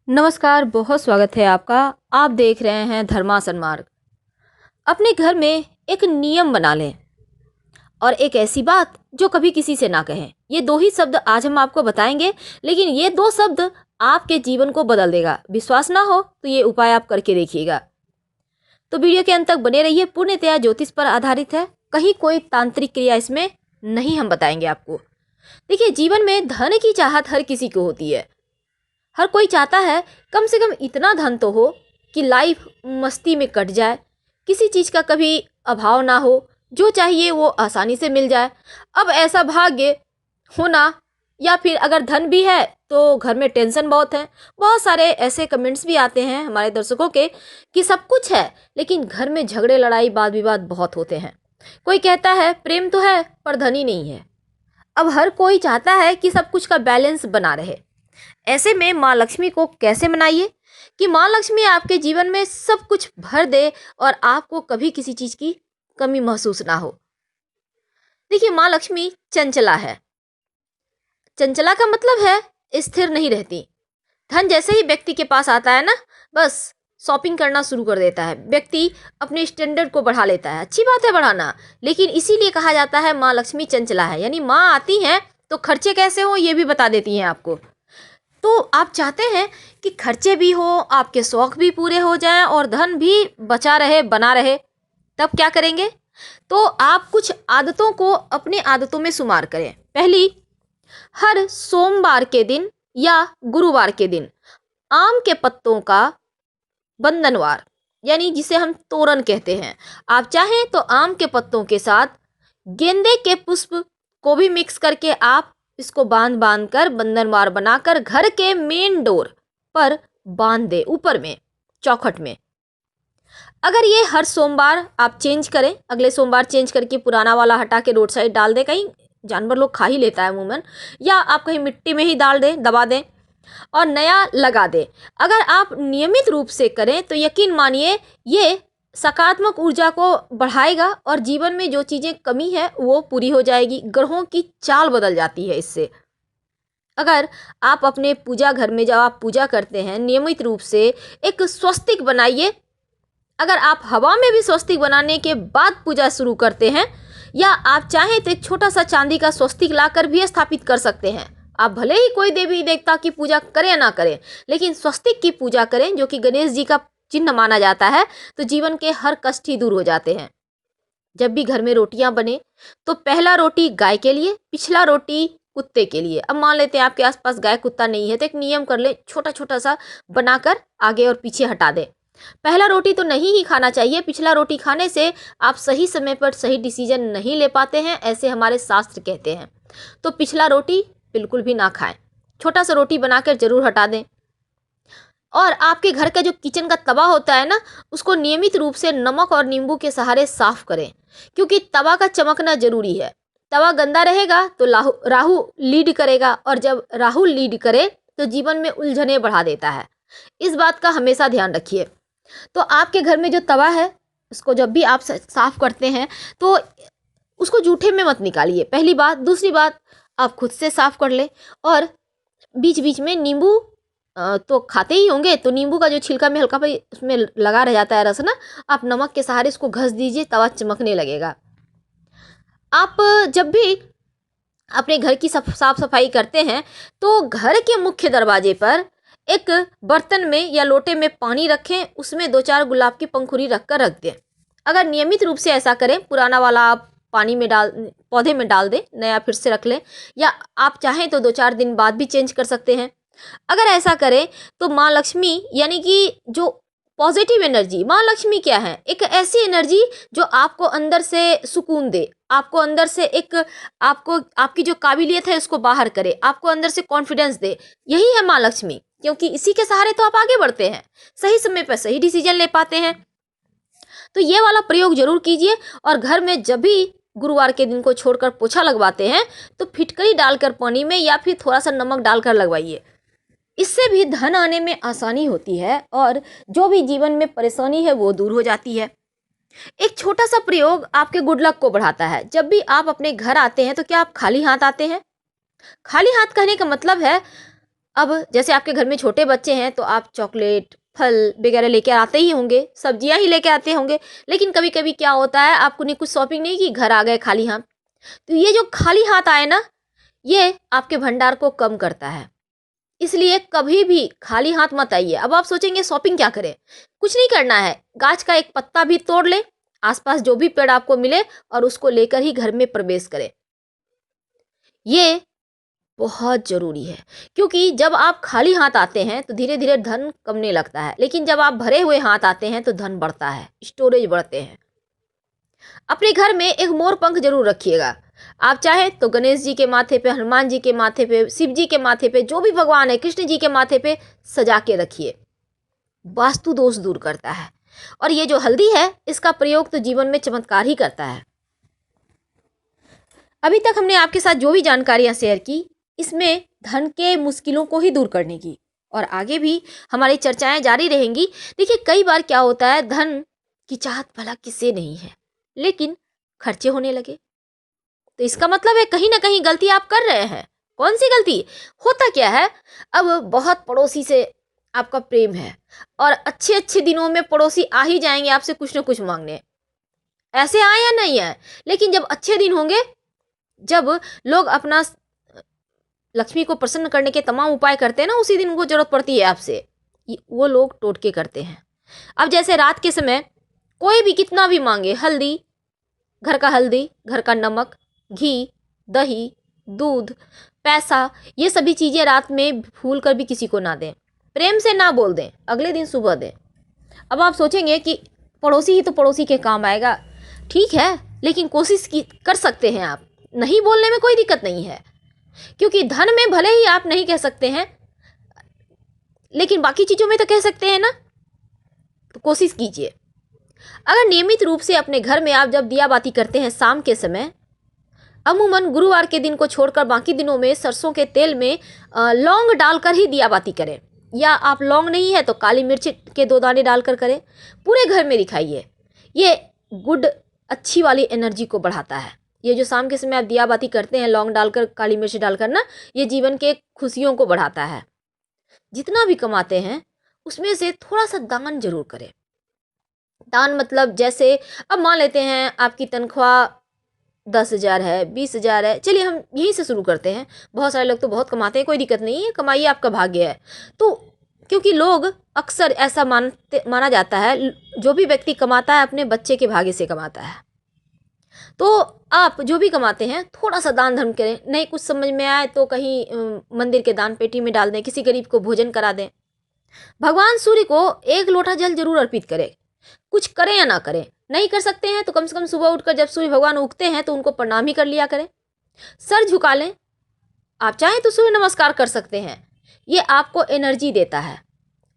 नमस्कार, बहुत स्वागत है आपका। आप देख रहे हैं धर्मासन मार्ग। अपने घर में एक नियम बना लें और एक ऐसी बात जो कभी किसी से ना कहें। ये दो ही शब्द आज हम आपको बताएंगे, लेकिन ये दो शब्द आपके जीवन को बदल देगा। विश्वास ना हो तो ये उपाय आप करके देखिएगा। तो वीडियो के अंत तक बने रहिए। पूर्णतया ज्योतिष पर आधारित है, कहीं कोई तांत्रिक क्रिया इसमें नहीं हम बताएंगे आपको। देखिए, जीवन में धन की चाहत हर किसी को होती है। हर कोई चाहता है कम से कम इतना धन तो हो कि लाइफ मस्ती में कट जाए, किसी चीज़ का कभी अभाव ना हो, जो चाहिए वो आसानी से मिल जाए। अब ऐसा भाग्य होना, या फिर अगर धन भी है तो घर में टेंशन बहुत है। बहुत सारे ऐसे कमेंट्स भी आते हैं हमारे दर्शकों के कि सब कुछ है लेकिन घर में झगड़े लड़ाई वाद विवाद बहुत होते हैं। कोई कहता है प्रेम तो है पर धन ही नहीं है। अब हर कोई चाहता है कि सब कुछ का बैलेंस बना रहे। ऐसे में माँ लक्ष्मी को कैसे मनाइए कि माँ लक्ष्मी आपके जीवन में सब कुछ भर दे और आपको कभी किसी चीज की कमी महसूस ना हो। देखिए, माँ लक्ष्मी चंचला है। चंचला का मतलब है स्थिर नहीं रहती। धन जैसे ही व्यक्ति के पास आता है ना, बस शॉपिंग करना शुरू कर देता है। व्यक्ति अपने स्टैंडर्ड को बढ़ा लेता है। अच्छी बात है बढ़ाना, लेकिन इसीलिए कहा जाता है माँ लक्ष्मी चंचला है। यानी माँ आती हैं तो खर्चे कैसे हो ये भी बता देती हैं आपको। तो आप चाहते हैं कि खर्चे भी हो, आपके शौक भी पूरे हो जाएं और धन भी बचा रहे, बना रहे। तब क्या करेंगे? तो आप कुछ आदतों को अपने आदतों में शुमार करें। पहली, हर सोमवार के दिन या गुरुवार के दिन आम के पत्तों का बंधनवार, यानी जिसे हम तोरण कहते हैं, आप चाहें तो आम के पत्तों के साथ गेंदे के पुष्प को भी मिक्स करके आप इसको बांध बांध कर बंधनवार बनाकर घर के मेन डोर पर बांध दे, ऊपर में चौखट में। अगर ये हर सोमवार आप चेंज करें, अगले सोमवार चेंज करके पुराना वाला हटा के रोड साइड डाल दें, कहीं जानवर लोग खा ही लेता है अमूमन, या आप कहीं मिट्टी में ही डाल दें, दबा दें और नया लगा दें। अगर आप नियमित रूप से करें तो यकीन मानिए ये सकारात्मक ऊर्जा को बढ़ाएगा और जीवन में जो चीज़ें कमी है वो पूरी हो जाएगी। ग्रहों की चाल बदल जाती है इससे। अगर आप अपने पूजा घर में जब आप पूजा करते हैं, नियमित रूप से एक स्वस्तिक बनाइए। अगर आप हवा में भी स्वस्तिक बनाने के बाद पूजा शुरू करते हैं, या आप चाहें तो एक छोटा सा चांदी का स्वस्तिक लाकर भी स्थापित कर सकते हैं। आप भले ही कोई देवी देवता की पूजा करें ना करें, लेकिन स्वस्तिक की पूजा करें जो कि गणेश जी का चिन्ह माना जाता है, तो जीवन के हर कष्ट ही दूर हो जाते हैं। जब भी घर में रोटियां बने तो पहला रोटी गाय के लिए, पिछला रोटी कुत्ते के लिए। अब मान लेते हैं आपके आसपास गाय कुत्ता नहीं है, तो एक नियम कर ले, छोटा छोटा सा बनाकर आगे और पीछे हटा दे। पहला रोटी तो नहीं ही खाना चाहिए। पिछला रोटी खाने से आप सही समय पर सही डिसीजन नहीं ले पाते हैं, ऐसे हमारे शास्त्र कहते हैं। तो पिछला रोटी बिल्कुल भी ना खाएं। छोटा सा रोटी बनाकर जरूर हटा दें। और आपके घर का जो किचन का तवा होता है ना, उसको नियमित रूप से नमक और नींबू के सहारे साफ करें, क्योंकि तवा का चमकना जरूरी है। तवा गंदा रहेगा तो राहु लीड करेगा, और जब राहु लीड करे तो जीवन में उलझने बढ़ा देता है। इस बात का हमेशा ध्यान रखिए। तो आपके घर में जो तवा है उसको जब भी आप साफ करते हैं तो उसको जूठे में मत निकालिए, पहली बात। दूसरी बात, आप खुद से साफ कर ले। और बीच बीच में नींबू तो खाते ही होंगे, तो नींबू का जो छिलका में हल्का पे उसमें लगा रह जाता है रस ना, आप नमक के सहारे इसको घस दीजिए, तवा चमकने लगेगा। आप जब भी अपने घर की साफ सफाई करते हैं तो घर के मुख्य दरवाजे पर एक बर्तन में या लोटे में पानी रखें, उसमें 2-4 गुलाब की पंखुड़ी रखकर रख दें। अगर नियमित रूप से ऐसा करें, पुराना वाला आप पानी में डाल, पौधे में डाल दें, नया फिर से रख लें, या आप चाहें तो 2-4 दिन बाद भी चेंज कर सकते हैं। अगर ऐसा करें तो माँ लक्ष्मी, यानी कि जो पॉजिटिव एनर्जी, माँ लक्ष्मी क्या है? एक ऐसी एनर्जी जो आपको अंदर से सुकून दे, आपको अंदर से एक, आपको आपकी जो काबिलियत है उसको बाहर करे, आपको अंदर से कॉन्फिडेंस दे। यही है माँ लक्ष्मी, क्योंकि इसी के सहारे तो आप आगे बढ़ते हैं, सही समय पर सही डिसीजन ले पाते हैं। तो ये वाला प्रयोग जरूर कीजिए। और घर में जब भी गुरुवार के दिन को छोड़कर पोछा लगवाते हैं तो फिटकरी डालकर पानी में या फिर थोड़ा सा नमक डालकर लगवाइए। इससे भी धन आने में आसानी होती है और जो भी जीवन में परेशानी है वो दूर हो जाती है। एक छोटा सा प्रयोग आपके गुड लक को बढ़ाता है। जब भी आप अपने घर आते हैं तो क्या आप खाली हाथ आते हैं? खाली हाथ कहने का मतलब है अब जैसे आपके घर में छोटे बच्चे हैं तो आप चॉकलेट, फल वगैरह लेके आते ही होंगे, सब्जियां ही लेके आते होंगे। लेकिन कभी कभी क्या होता है, आपने कुछ शॉपिंग नहीं की, घर आ गए खाली हाथ। तो ये जो खाली हाथ आए ना, ये आपके भंडार को कम करता है। इसलिए कभी भी खाली हाथ मत आइए। अब आप सोचेंगे शॉपिंग क्या करें, कुछ नहीं करना है, गाछ का एक पत्ता भी तोड़ ले, आसपास जो भी पेड़ आपको मिले और उसको लेकर ही घर में प्रवेश करें। ये बहुत जरूरी है, क्योंकि जब आप खाली हाथ आते हैं तो धीरे धीरे धन कमने लगता है, लेकिन जब आप भरे हुए हाथ आते हैं तो धन बढ़ता है, स्टोरेज बढ़ते हैं। अपने घर में एक मोर पंख जरूर रखिएगा। आप चाहे तो गणेश जी के माथे पे, हनुमान जी के माथे पे, शिव जी के माथे पे, जो भी भगवान है, कृष्ण जी के माथे पे सजा के रखिए। वास्तु दोष दूर करता है। और ये जो हल्दी है, इसका प्रयोग तो जीवन में चमत्कार ही करता है। अभी तक हमने आपके साथ जो भी जानकारियां शेयर की, इसमें धन के मुश्किलों को ही दूर करने की, और आगे भी हमारी चर्चाएं जारी रहेंगी। देखिए, कई बार क्या होता है, धन की चाहत भला किसे नहीं है, लेकिन खर्चे होने लगे तो इसका मतलब है कहीं ना कहीं गलती आप कर रहे हैं। कौन सी गलती? होता क्या है, अब बहुत पड़ोसी से आपका प्रेम है और अच्छे अच्छे दिनों में पड़ोसी आ ही जाएंगे आपसे कुछ ना कुछ मांगने, ऐसे आए या नहीं आए। लेकिन जब अच्छे दिन होंगे, जब लोग अपना लक्ष्मी को प्रसन्न करने के तमाम उपाय करते हैं ना, उसी दिन उनको जरूरत पड़ती है आपसे, वो लोग टोटके करते हैं। अब जैसे रात के समय कोई भी कितना भी मांगे, हल्दी, घर का नमक, घी, दही, दूध, पैसा, ये सभी चीज़ें रात में भूल कर भी किसी को ना दें, प्रेम से ना बोल दें, अगले दिन सुबह दें। अब आप सोचेंगे कि पड़ोसी ही तो पड़ोसी के काम आएगा, ठीक है, लेकिन कोशिश की कर सकते हैं आप, नहीं बोलने में कोई दिक्कत नहीं है, क्योंकि धन में भले ही आप नहीं कह सकते हैं, लेकिन बाकी चीज़ों में तो कह सकते हैं ना। तो कोशिश कीजिए। अगर नियमित रूप से अपने घर में आप जब दिया बाती करते हैं शाम के समय, अमूमन गुरुवार के दिन को छोड़कर बाकी दिनों में सरसों के तेल में लौंग डालकर ही दिया बाती करें, या आप लौंग नहीं है तो काली मिर्च के 2 दाने डालकर करें। पूरे घर में दिखाइए। ये गुड, अच्छी वाली एनर्जी को बढ़ाता है। ये जो शाम के समय आप दिया बाती करते हैं लौंग डालकर, काली मिर्च डालकर ना, ये जीवन के खुशियों को बढ़ाता है। जितना भी कमाते हैं उसमें से थोड़ा सा दान जरूर करें। दान मतलब जैसे, अब मान लेते हैं आपकी तनख्वाह 10,000 है, 20,000 है, चलिए हम यहीं से शुरू करते हैं। बहुत सारे लोग तो बहुत कमाते हैं, कोई दिक्कत नहीं है, कमाइए, आपका भाग्य है। तो क्योंकि लोग अक्सर ऐसा माना जाता है, जो भी व्यक्ति कमाता है अपने बच्चे के भाग्य से कमाता है। तो आप जो भी कमाते हैं थोड़ा सा दान धर्म करें। नहीं कुछ समझ में आए तो कहीं मंदिर के दान पेटी में डाल दें, किसी गरीब को भोजन करा दें। भगवान सूर्य को 1 लोटा जल जरूर अर्पित करें, कुछ करें या ना करें। नहीं कर सकते हैं तो कम से कम सुबह उठकर जब सूर्य भगवान उगते हैं तो उनको प्रणाम ही कर लिया करें, सर झुका लें। आप चाहें तो सूर्य नमस्कार कर सकते हैं। ये आपको एनर्जी देता है,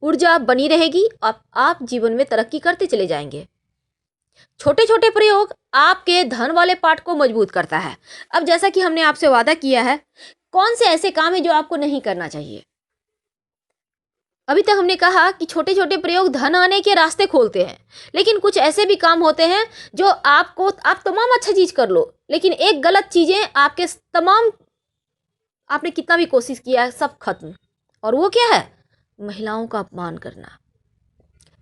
ऊर्जा बनी रहेगी, आप जीवन में तरक्की करते चले जाएंगे। छोटे छोटे प्रयोग आपके धन वाले पार्ट को मजबूत करता है। अब जैसा कि हमने आपसे वादा किया है, कौन से ऐसे काम है जो आपको नहीं करना चाहिए। अभी तक हमने कहा कि छोटे छोटे प्रयोग धन आने के रास्ते खोलते हैं, लेकिन कुछ ऐसे भी काम होते हैं जो आप तमाम अच्छा चीज कर लो, लेकिन एक गलत चीजें आपके तमाम, आपने कितना भी कोशिश किया है सब खत्म। और वो क्या है? महिलाओं का अपमान करना।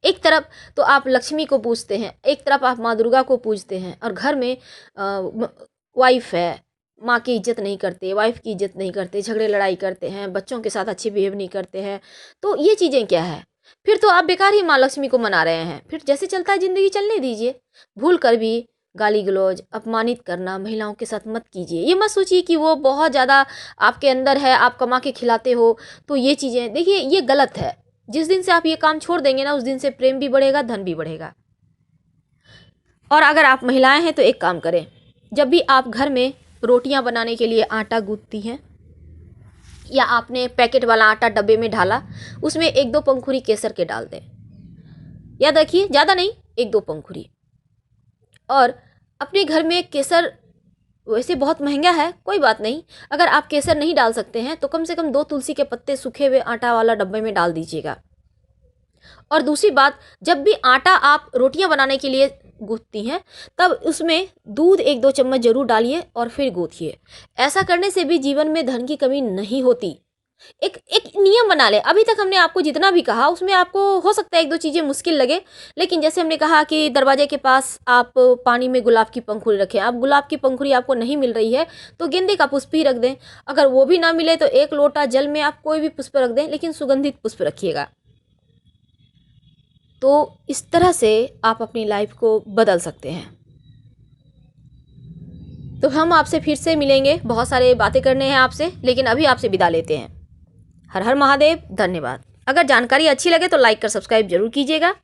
एक तरफ तो आप लक्ष्मी को पूजते हैं, एक तरफ आप माँ दुर्गा को पूजते हैं, और घर में वाइफ है, माँ की इज्जत नहीं करते, वाइफ की इज्जत नहीं करते, झगड़े लड़ाई करते हैं, बच्चों के साथ अच्छे बिहेव नहीं करते हैं। तो ये चीज़ें क्या है? फिर तो आप बेकार ही माँ लक्ष्मी को मना रहे हैं। फिर जैसे चलता है ज़िंदगी चलने दीजिए। भूल कर भी गाली गलौज, अपमानित करना महिलाओं के साथ मत कीजिए। ये मत सोचिए कि वो बहुत ज़्यादा आपके अंदर है, आप कमा के खिलाते हो, तो ये चीज़ें देखिए, ये गलत है। जिस दिन से आप ये काम छोड़ देंगे ना, उस दिन से प्रेम भी बढ़ेगा, धन भी बढ़ेगा। और अगर आप महिलाएं हैं तो एक काम करें, जब भी आप घर में रोटियां बनाने के लिए आटा गूंथती हैं, या आपने पैकेट वाला आटा डब्बे में ढाला, उसमें 1-2 पंखुड़ी केसर के डाल दें। याद रखिए, ज़्यादा नहीं, 1-2 पंखुड़ी। और अपने घर में केसर वैसे बहुत महंगा है, कोई बात नहीं, अगर आप केसर नहीं डाल सकते हैं तो कम से कम 2 तुलसी के पत्ते सूखे हुए आटा वाला डब्बे में डाल दीजिएगा। और दूसरी बात, जब भी आटा आप रोटियां बनाने के लिए गूंथती हैं, तब उसमें दूध 1-2 चम्मच जरूर डालिए और फिर गूंथिए। ऐसा करने से भी जीवन में धन की कमी नहीं होती। एक एक नियम बना लें। अभी तक हमने आपको जितना भी कहा उसमें आपको हो सकता है 1-2 चीज़ें मुश्किल लगे, लेकिन जैसे हमने कहा कि दरवाजे के पास आप पानी में गुलाब की पंखुड़ी रखें। अब गुलाब की पंखुड़ी आपको नहीं मिल रही है तो गेंदे का पुष्प ही रख दें। अगर वो भी ना मिले तो 1 लोटा जल में आप कोई भी पुष्प रख दें, लेकिन सुगंधित पुष्प रखिएगा। तो इस तरह से आप अपनी लाइफ को बदल सकते हैं। तो हम आपसे फिर से मिलेंगे, बहुत सारे बातें करने हैं आपसे, लेकिन अभी आपसे विदा लेते हैं। हर हर महादेव, धन्यवाद। अगर जानकारी अच्छी लगे तो लाइक कर सब्सक्राइब जरूर कीजिएगा।